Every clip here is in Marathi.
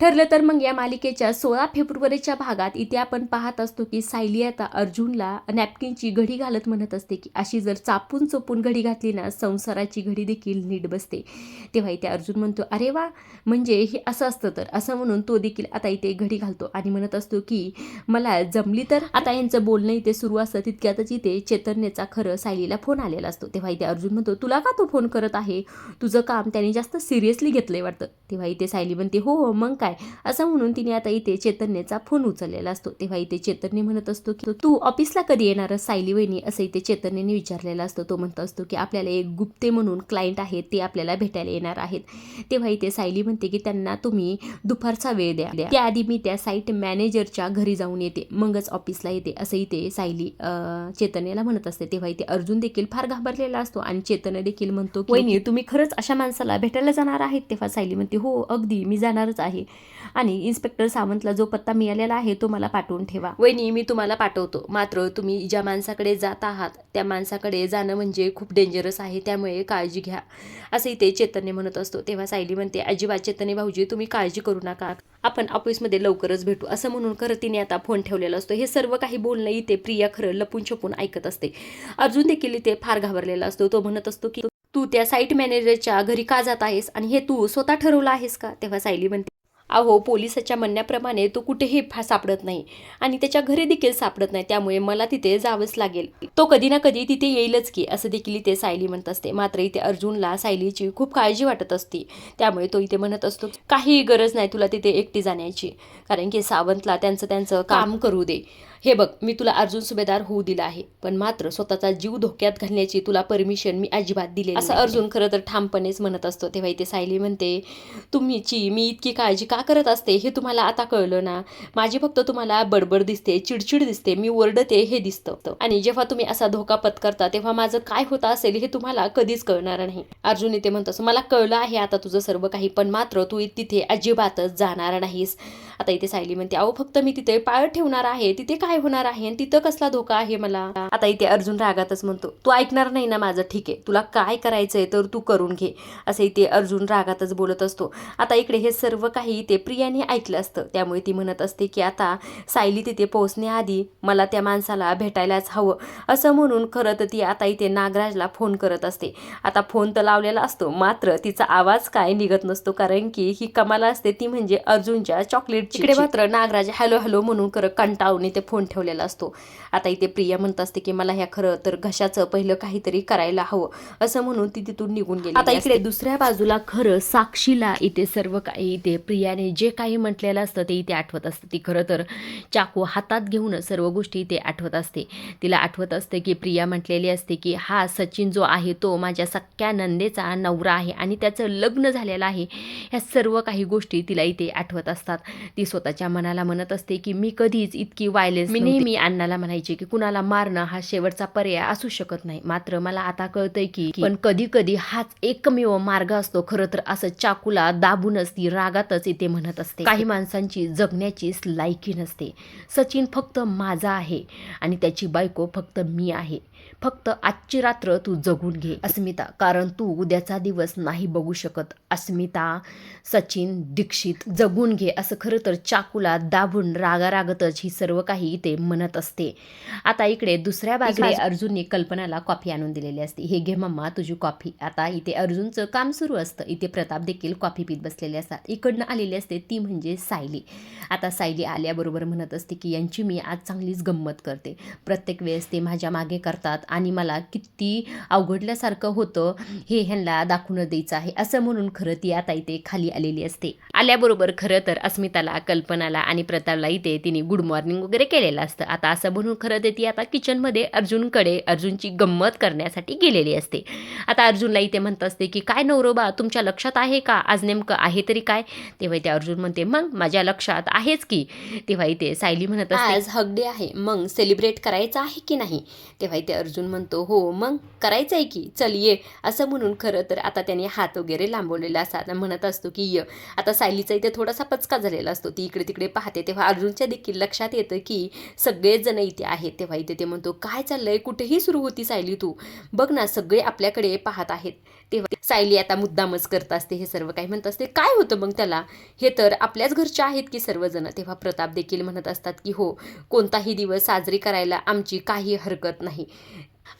ठरलं तर मग या मालिकेच्या 16 फेब्रुवारीच्या भागात इथे आपण पाहत असतो की सायली आता अर्जुनला नॅपकिनची घडी घालत म्हणत असते की अशी जर चापून चोपून घडी घातली ना संसाराची घडी देखील नीट बसते. तेव्हा इथे अर्जुन म्हणतो अरे वा, म्हणजे हे असं असतं तर, असं म्हणून तो देखील आता इथे घडी घालतो आणि म्हणत असतो की मला जमली तर. आता यांचं बोलणं इथे सुरू असतं तितक्यातच इथे चैतन्यचा खरं सायलीला फोन आलेला असतो. तेव्हा इथे अर्जुन म्हणतो तुला का तो फोन करत आहे, तुझं काम त्याने जास्त सिरियसली घेतलंय वाटतं. तेव्हा इथे सायली म्हणते हो हो मग काय, असं म्हणून तिने आता इथे चैतन्यचा फोन उचललेला असतो. तेव्हा इथे चैतन्य म्हणत असतो की तू ऑफिसला कधी येणार सायली वहिनी, असं इथे चैतन्यने विचारलेला असतो. तो म्हणत असतो की आपल्याला एक गुप्ते म्हणून क्लायंट आहेत, ते आपल्याला भेटायला येणार आहेत. तेव्हा इथे सायली म्हणते की त्यांना तुम्ही दुपारचा वेळ द्या, त्याआधी मी त्या साईट मॅनेजरच्या घरी जाऊन येते, मगच ऑफिसला येते, असं इथे सायली चैतन्याला म्हणत असते. तेव्हा इथे अर्जुन देखील फार घाबरलेला असतो आणि चैतन्य देखील म्हणतो वहिनी तुम्ही खरंच अशा माणसाला भेटायला जाणार आहेत. तेव्हा सायली म्हणते हो अगदी मी जाणारच आहे आणि इन्स्पेक्टर सावंतला जो पत्ता मिळालेला आहे तो मला पाठवून ठेवा. वहिनी मी तुम्हाला पाठवतो, मात्र तुम्ही ज्या माणसाकडे जात आहात त्या माणसाकडे जाणं म्हणजे खूप डेंजरस आहे, त्यामुळे काळजी घ्या, असं इथे चैतन्य म्हणत असतो. तेव्हा सायली म्हणते अजिबात चैतन्य भाऊजी तुम्ही काळजी करू नका, आपण ऑफिसमध्ये लवकरच भेटू, असं म्हणून खरं तिने आता फोन ठेवलेला असतो. हे सर्व काही बोलणं इथे प्रिया खरं लपून छपून ऐकत असते. अर्जुन देखील इथे फार घाबरलेला असतो. तो म्हणत असतो की तू त्या साईट मॅनेजरच्या घरी का जात आहेस आणि हे तू स्वतः ठरवलं आहेस का. तेव्हा सायली म्हणते अहो पोलिसाच्या म्हणण्याप्रमाणे तो कुठेही सापडत नाही आणि त्याच्या घरी देखील सापडत नाही, त्यामुळे मला तिथे जावंच लागेल, तो कधी ना कधी तिथे येईलच की, असं देखील इथे सायली म्हणत असते. मात्र इथे अर्जुनला सायलीची खूप काळजी वाटत असते, त्यामुळे तो इथे म्हणत असतो काही गरज नाही तुला तिथे एकटी जाण्याची, कारण की सावंतला त्यांचं काम करू दे. हे बघ मी तुला अर्जुन सुभेदार होऊ दिला आहे, पण मात्र स्वतःचा जीव धोक्यात घालण्याची तुला परमिशन मी अजिबात दिली, असं अर्जुन खरं तर ठामपणेच म्हणत असतो. तेव्हा इथे सायली म्हणते तुमची मी इतकी काळजी का करत असते हे तुम्हाला आता कळलं ना, माझी फक्त तुम्हाला बडबड दिसते, चिडचिड दिसते, मी ओरडते हे दिसतं, आणि जेव्हा तुम्ही असा धोका पत्करता तेव्हा माझं काय होतं असेल हे तुम्हाला कधीच कळणार नाही. अर्जुन इथे म्हणत असतो मला कळलं आहे आता तुझं सर्व काही, पण मात्र तू तिथे अजिबातच जाणार नाहीस. आता इथे सायली म्हणते अहो फक्त मी तिथे पाळत ठेवणार आहे, तिथे काय होणार आहे आणि तिथं कसला धोका आहे मला. आता इथे अर्जुन रागातच म्हणतो तू ऐकणार नाही ना माझं, ठीक आहे तुला काय करायचंय तर तू करून घे, असं इथे अर्जुन रागातच बोलत असतो. आता इकडे हे सर्व काही ते प्रियाने ऐकलं असतं, त्यामुळे ती म्हणत असते की आता सायली तिथे पोहोचण्याआधी मला त्या माणसाला भेटायलाच हवं, असं म्हणून खरं तर ती आता इथे नागराजला फोन करत असते. आता फोन तर लावलेला असतो, मात्र तिचा आवाज काय निघत नसतो, कारण की ही कमाल असते ती म्हणजे अर्जुनच्या चॉकलेट. इकडे मात्र नागराज हॅलो हॅलो म्हणून खरं कंटाळून इथे फोन ठेवलेला असतो. आता इथे प्रिया म्हणत असते की मला ह्या खरं तर घशाचं पहिलं काहीतरी करायला हवं, असं म्हणून ती तिथून निघून गेली. आता इकडे दुसऱ्या बाजूला खरं साक्षीला इथे सर्व काही इथे प्रियाने जे काही म्हटलेलं असतं ते इथे आठवत असतं. ती खरं तर चाकू हातात घेऊन सर्व गोष्टी इथे आठवत असते. तिला आठवत असते की प्रिया म्हटलेली असते की हा सचिन जो आहे तो माझ्या सख्या नंदेचा नवरा आहे आणि त्याचं लग्न झालेलं आहे. ह्या सर्व काही गोष्टी तिला इथे आठवत असतात. ती स्वतःच्या मनाला म्हणत असते की मी कधीच इतकी वायलेन्स, मी नेहमी अण्णाला म्हणायचे की कुणाला मारणं हा शेवटचा पर्याय असू शकत नाही, मात्र मला आता कळतंय की पण कधी कधी हाच एकमेव मार्ग असतो. खरं तर असं चाकूला दाबूनच ती रागातच इथे म्हणत असते काही माणसांची जगण्याचीच लायकी नसते. सचिन फक्त माझा आहे आणि त्याची बायको फक्त मी आहे, फक्त आजची रात्र तू जगून घे अस्मिता, कारण तू उद्याचा दिवस नाही बघू शकत. अस्मिता, सचिन, दीक्षित जगून घे, असं खरं तर चाकूला दाबून रागारागतच ही सर्व काही इथे म्हणत असते. आता इकडे दुसऱ्या बाजूला अर्जुनने कल्पनाला कॉफी आणून दिलेली असते. हे घे मम्मा तुझी कॉफी. आता इथे अर्जुनचं काम सुरू असतं. इथे प्रताप देखील कॉफी पीत बसलेले असतात. इकडनं आलेली असते ती म्हणजे सायली. आता सायली आल्याबरोबर म्हणत असते की यांची मी आज चांगलीच गंमत करते, प्रत्येक वेळेस ते माझ्या मागे करतात आणि मला किती अवघडल्यासारखं होतं हे ह्यांना दाखवून द्यायचं आहे, असं म्हणून खरं ती आता इथे खाली आलेली असते. आल्याबरोबर खरं तर अस्मिताला, कल्पनाला आणि प्रतापला इथे तिने गुड मॉर्निंग वगैरे केलेलं असतं. आता असं म्हणून खरं तर ती आता किचनमध्ये अर्जुनची गंमत करण्यासाठी गेलेली असते. आता अर्जुनला इथे म्हणत असते की काय नवरोबा तुमच्या लक्षात आहे का आज नेमकं आहे तरी काय. तेव्हा इथे अर्जुन म्हणते मग माझ्या लक्षात आहेच की. तेव्हा इथे सायली म्हणत असते आज हग डे आहे, मग सेलिब्रेट करायचं आहे की नाही. तेव्हा इथे अर्जुन म्हणतो हो मग करायचं आहे की, चल ये, असं म्हणून खरं तर आता त्याने हात वगैरे लांबवलेला असतात. म्हणत असतो की य. आता सायलीचा इथे थोडासा पचका झालेला असतो. असतो. ती इकडे तिकडे पाहते तेव्हा अर्जुनच्या देखील लक्षात येतं की सगळेच जण इथे आहेत. तेव्हा इथे ते म्हणतो, काय चाललंय, कुठेही सुरू होती सायली तू, बघ ना सगळे आपल्याकडे पाहत आहेत. तेव्हा सायली आता मुद्दामच करत असते हे सर्व काही, म्हणत असते काय होतं मग त्याला, हे तर आपल्याच घरचे आहेत की सर्वजण. तेव्हा प्रताप देखील म्हणत असतात की हो, कोणताही दिवस साजरी करायला आमची काही हरकत नाही.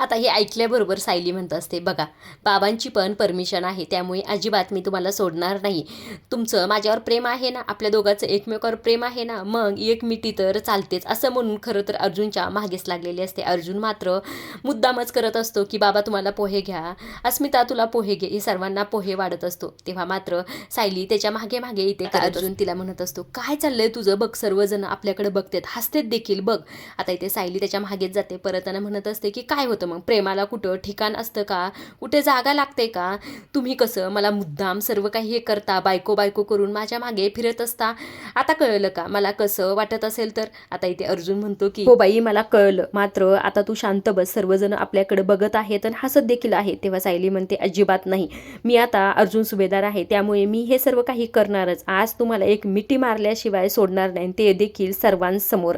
आता हे ऐकल्याबरोबर सायली म्हणत असते, बघा बाबांची पण परमिशन आहे, त्यामुळे अजिबात मी तुम्हाला सोडणार नाही. तुमचं माझ्यावर प्रेम आहे ना, आपल्या दोघांचं एकमेकावर प्रेम आहे ना, मग एक मिठी तर चालतेच, असं म्हणून खरं तर अर्जुनच्या मागेच लागलेली असते. अर्जुन मात्र मुद्दामच करत असतो की बाबा तुम्हाला पोहे घ्या, अस्मिता तुला पोहे घे, हे सर्वांना पोहे वाढत असतो. तेव्हा मात्र सायली त्याच्या मागे मागे इथे अर्जुन तिला म्हणत असतो, काय चाललंय तुझं, बघ सर्वजण आपल्याकडे बघतेत, हसतेत देखील बघ. आता इथे सायली त्याच्या मागेच जाते. परत म्हणत असते की काय होतं मग, प्रेमाला कुठं ठिकाण असतं का, कुठे जागा लागते का, तुम्ही कसं मला मुद्दाम सर्व काही हे करता, बायको बायको करून माझ्या मागे फिरत असता, आता कळलं का मला कसं वाटत असेल तर. आता इथे अर्जुन म्हणतो की हो बाई मला कळलं, मात्र आता तू शांत बस, सर्वजण आपल्याकडे बघत आहेत आणि हसत देखील आहे. तेव्हा सायली म्हणते, अजिबात नाही, मी आता अर्जुन सुभेदार आहे, त्यामुळे मी हे सर्व काही करणारच, आज तुम्हाला एक मिठी मारल्याशिवाय सोडणार नाही, ते देखील सर्वांसमोर.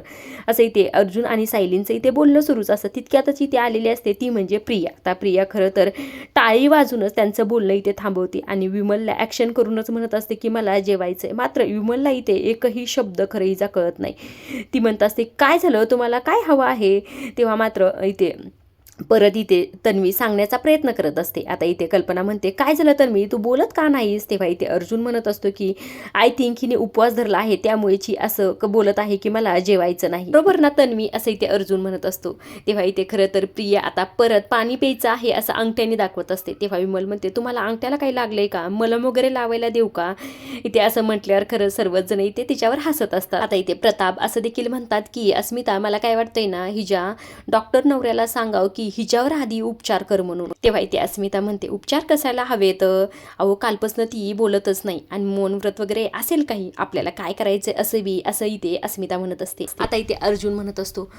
असं इथे अर्जुन आणि सायलींचं इथे बोलणं सुरूच असतं. तितक्यातच इथे आलेली असते ती म्हणजे प्रिया. आता प्रिया खरं तर टाळी वाजूनच त्यांचं बोलणं इथे थांबवते आणि विमलला ॲक्शन करूनच म्हणत असते की मला जेवायचंय. मात्र विमलला इथे एकही शब्द खरं हिचा कळत नाही. ती म्हणत असते, काय झालं, तुम्हाला काय हवं आहे. तेव्हा मात्र इथे परत इथे तन्वी सांगण्याचा प्रयत्न करत असते. आता इथे कल्पना म्हणते, काय झालं तन्वी, तू बोलत का नाहीस. तेव्हा इथे अर्जुन म्हणत असतो की आय थिंक हिने उपवास धरला आहे, त्यामुळेची असं बोलत आहे की मला जेवायचं नाही, बरोबर ना तन्वी, असं इथे अर्जुन म्हणत असतो. तेव्हा इथे खरं तर प्रिया आता परत पाणी प्यायचं आहे असं अंगठ्याने दाखवत असते. तेव्हा विमल म्हणते, तुम्हाला अंगठ्याला काही लागलंय का, मलम वगैरे लावायला देऊ का. इथे असं म्हटल्यावर खरं सर्वच जण इथे तिच्यावर हसत असतात. आता इथे प्रताप असं देखील म्हणतात की अस्मिता, मला काय वाटतंय ना, हिच्या डॉक्टर नवऱ्याला सांगाव की हिच्यावर आधी उपचार कर म्हणून. तेव्हा इथे अस्मिता म्हणते, उपचार कसायला हवेत, अहो कालपासून ती बोलतच नाही आणि मौन व्रत वगैरे असेल काही, आपल्याला काय करायचं असं बी, असं इथे अस्मिता म्हणत असते. आता इथे अर्जुन म्हणत असतो,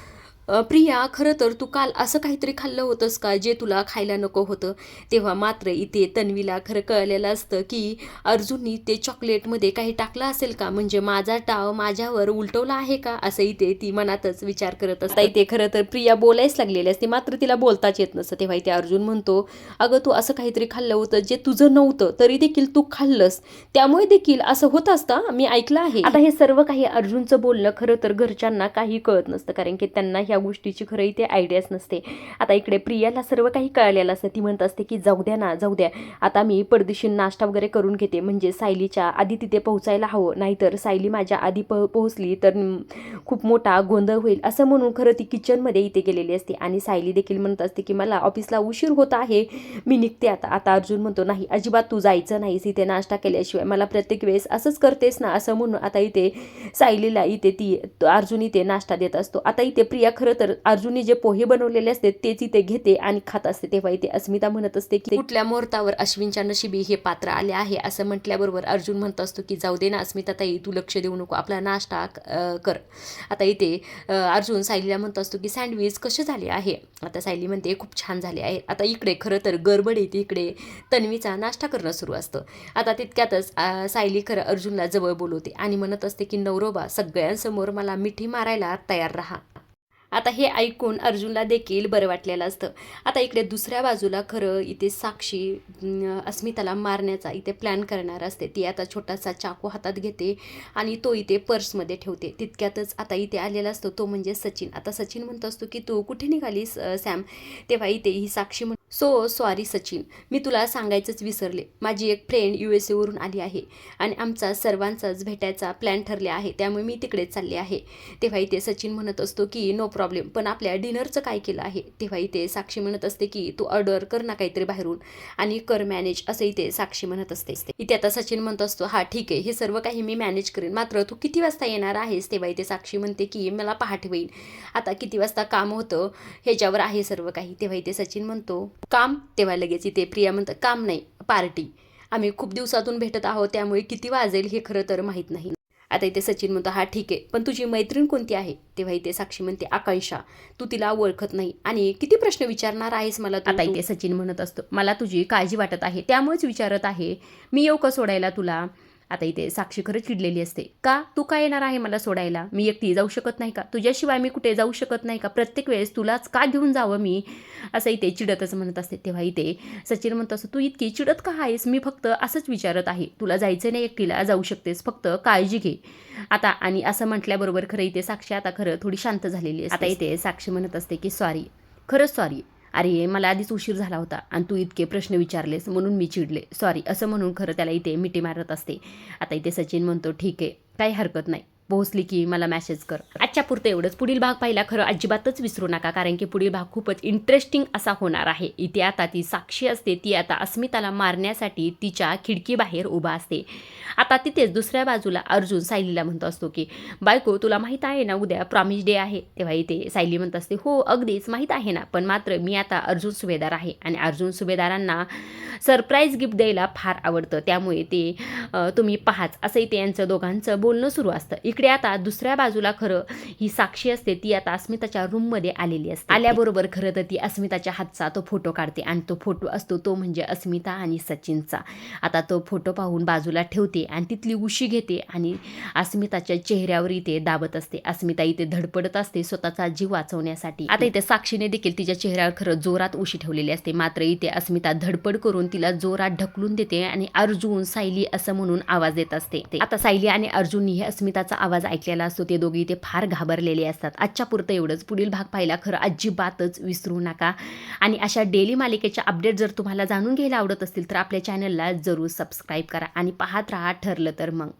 प्रिया खरं तर तू काल असं काहीतरी खाल्लं होतंस का जे तुला खायला नको होतं. तेव्हा मात्र इथे तन्वीला खरं कळलेलं असतं की अर्जुननी ते चॉकलेटमध्ये काही टाकलं असेल का, म्हणजे माझा टाव माझ्यावर उलटवला आहे का, असं इथे ती मनातच विचार करत असते. इथे खरं तर प्रिया बोलायच लागलेली असते, मात्र तिला बोलताच येत नसतं. तेव्हा इथे अर्जुन म्हणतो, अगं तू असं काहीतरी खाल्लं होतं जे तुझं नव्हतं, तरी देखील तू खाल्लंस, त्यामुळे देखील असं होत असतं, मी ऐकलं आहे. आता हे सर्व काही अर्जुनचं बोलणं खरं तर घरच्यांना काही कळत नसतं, कारण की त्यांना ह्या गोष्टीची खरं इथे आयडियाच नसते. आता इकडे प्रियाला सर्व काही कळलेलं असतं. ती म्हणत असते की जाऊ द्या ना, जाऊ द्या, आता मी परदेशी नाश्ता वगैरे करून घेते, म्हणजे सायलीच्या आधी तिथे पोहोचायला हवं, नाहीतर सायली माझ्या आधी पोहोचली तर खूप मोठा गोंधळ होईल, असं म्हणून खरं ती किचनमध्ये इथे गेलेली असते. आणि सायली देखील म्हणत असते की मला ऑफिसला उशीर होत आहे, मी निघते आता. आता अर्जुन म्हणतो, नाही अजिबात तू जायचं नाहीस, इथे नाश्ता केल्याशिवाय, मला प्रत्येक वेळेस असंच करतेस ना, असं म्हणून आता इथे सायलीला इथे अर्जुन इथे नाश्ता देत असतो. आता इथे प्रिया खरं तर अर्जुनने जे पोहे बनवलेले असते तेच इथे घेते आणि खात असते. तेव्हा इथे अस्मिता म्हणत असते की कुठल्या मुहूर्तावर अश्विनच्या नशिबी हे पात्र आले आहे, असं म्हटल्याबरोबर अर्जुन म्हणत असतो की जाऊ दे ना अस्मिता ताई, तू लक्ष देऊ नको, आपला नाश्ता कर. आता इथे अर्जुन सायलीला म्हणत असतो की सँडविच कसे झाले आहे. आता सायली म्हणते, खूप छान झाले आहे. आता इकडे खरं तर गडबड येते, इकडे तन्वीचा नाश्ता करणं सुरू असतं. आता तितक्यातच सायली खरं अर्जुनला जवळ बोलवते आणि म्हणत असते की नवरोबा, सगळ्यांसमोर मला मिठी मारायला तयार राहा. आता हे ऐकून अर्जुनला देखील बरं वाटलेलं असतं. आता इकडे दुसऱ्या बाजूला खरं इथे साक्षी अस्मिताला मारण्याचा इथे प्लॅन करणार असते. ती आता छोटासा चाकू हातात घेते आणि तो इथे पर्समध्ये ठेवते. तितक्यातच आता इथे आलेला असतो तो म्हणजे सचिन. आता सचिन म्हणत असतो की तू कुठे निघालीस सॅम. तेव्हा इथे ही साक्षी सो सॉरी सचिन, मी तुला सांगायचंच विसरले, माझी एक फ्रेंड USA वरून आली आहे आणि आमचा सर्वांचाच भेटायचा प्लॅन ठरले आहे, त्यामुळे मी तिकडेच चालले आहे. तेव्हा इथे सचिन म्हणत असतो की नो प्रॉब्लेम, पण आपल्या डिनरचं काय केलं आहे. तेव्हा इथे साक्षी म्हणत असते की तू ऑर्डर कर ना काहीतरी बाहेरून आणि कर मॅनेज, असं इथे साक्षी म्हणत असते. इथे आता सचिन म्हणत असतो, हा ठीक आहे, हे सर्व काही मी मॅनेज करेन, मात्र तू किती वाजता येणार आहेस. तेव्हा इथे साक्षी म्हणते की मला पहाटे होईल, आता किती वाजता काम होतं ह्याच्यावर आहे सर्व काही. तेव्हा इथे सचिन म्हणतो काम. तेव्हा लगेच इथे प्रिया म्हणतं, काम नाही पार्टी, आम्ही खूप दिवसातून भेटत आहोत, त्यामुळे किती वाजेल हे खरं तर माहीत नाही. आता इथे सचिन म्हणतो, हा ठीक आहे, पण तुझी मैत्रीण कोणती आहे. तेव्हा इथे साक्षी म्हणते, आकांक्षा, तू तिला ओळखत नाही आणि किती प्रश्न विचारणार आहेस मला. आता इथे सचिन म्हणत असतो, मला तुझी काळजी वाटत आहे त्यामुळेच विचारत आहे, मी येऊ का सोडायला तुला. आता इथे साक्षी खरंच चिडलेली असते. का तू काय येणार आहे मला सोडायला? मी एकटी जाऊ शकत नाही का? तुझ्याशिवाय मी कुठे जाऊ शकत नाही का? प्रत्येक वेळेस तुलाच का घेऊन जावं मी? असं इथे चिडतच म्हणत असते. तेव्हा इथे सचिन म्हणत असतो, तू इतकी चिडत का आहेस? मी फक्त असंच विचारत आहे. तुला जायचं नाही एकटीला, जाऊ शकतेस, फक्त काळजी घे. आता आणि असं म्हटल्याबरोबर खरं इथे साक्षी आता खरं थोडी शांत झालेली असते. आता इथे साक्षी म्हणत असते की सॉरी, खरंच सॉरी. अरे मला आधीच उशीर झाला होता आणि तू इतके प्रश्न विचारलेस म्हणून मी चिडले, सॉरी असं म्हणून खरं त्याला इथे मिठी मारत असते. आता इथे सचिन म्हणतो ठीक आहे, काही हरकत नाही, पोहोचली की मला मेसेज कर. आजच्या पुरतं एवढंच. पुढील भाग पाहिला खरं अजिबातच विसरू नका, कारण की पुढील भाग खूपच इंटरेस्टिंग असा होणार आहे. इथे आता ती साक्षी असते, ती आता अस्मिताला मारण्यासाठी तिच्या खिडकीबाहेर उभा असते. आता तिथेच दुसऱ्या बाजूला अर्जुन सायलीला म्हणतो असतो की बायको तुला माहीत आहे ना उद्या प्रॉमिस डे आहे. तेव्हा इथे सायली म्हणत असते हो अगदीच माहीत आहे ना, पण मात्र मी आता अर्जुन सुभेदार आहे आणि अर्जुन सुभेदारांना सरप्राईज गिफ्ट द्यायला फार आवडतं, त्यामुळे ते तुम्ही पाहाच, असं इथे यांचं दोघांचं बोलणं सुरू असतं. इकडे आता दुसऱ्या बाजूला खरं ही साक्षी असते, ती आता अस्मिताच्या रूममध्ये आलेली असते. आल्याबरोबर खरं तर ती अस्मिताच्या हातचा तो फोटो काढते आणि तो फोटो असतो तो म्हणजे अस्मिता आणि सचिनचा. आता तो फोटो पाहून बाजूला ठेवते आणि तिथली उशी घेते आणि अस्मिताच्या चेहऱ्यावर इथे दाबत असते. अस्मिता इथे धडपडत असते स्वतःचा जीव वाचवण्यासाठी. आता इथे साक्षीने देखील तिच्या चेहऱ्यावर खरं जोरात उशी ठेवलेली असते, मात्र इथे अस्मिता धडपड करून तिला जोरात ढकलून देते आणि अर्जुन सायली असं म्हणून आवाज देत असते. आता सायली आणि अर्जुननी अस्मिताचा आवाज ऐकलेला असतो. ते दोघे इथे फार घाबरलेले असतात. आजच्या पुरतं एवढंच. पुढील भाग पाहिला खरं अजिबातच विसरू नका आणि अशा डेली मालिकेच्या अपडेट जर तुम्हाला जाणून घ्यायला आवडत असतील तर आपल्या चॅनलला जरूर सबस्क्राईब करा आणि पाहत राहा ठरलं तर मग.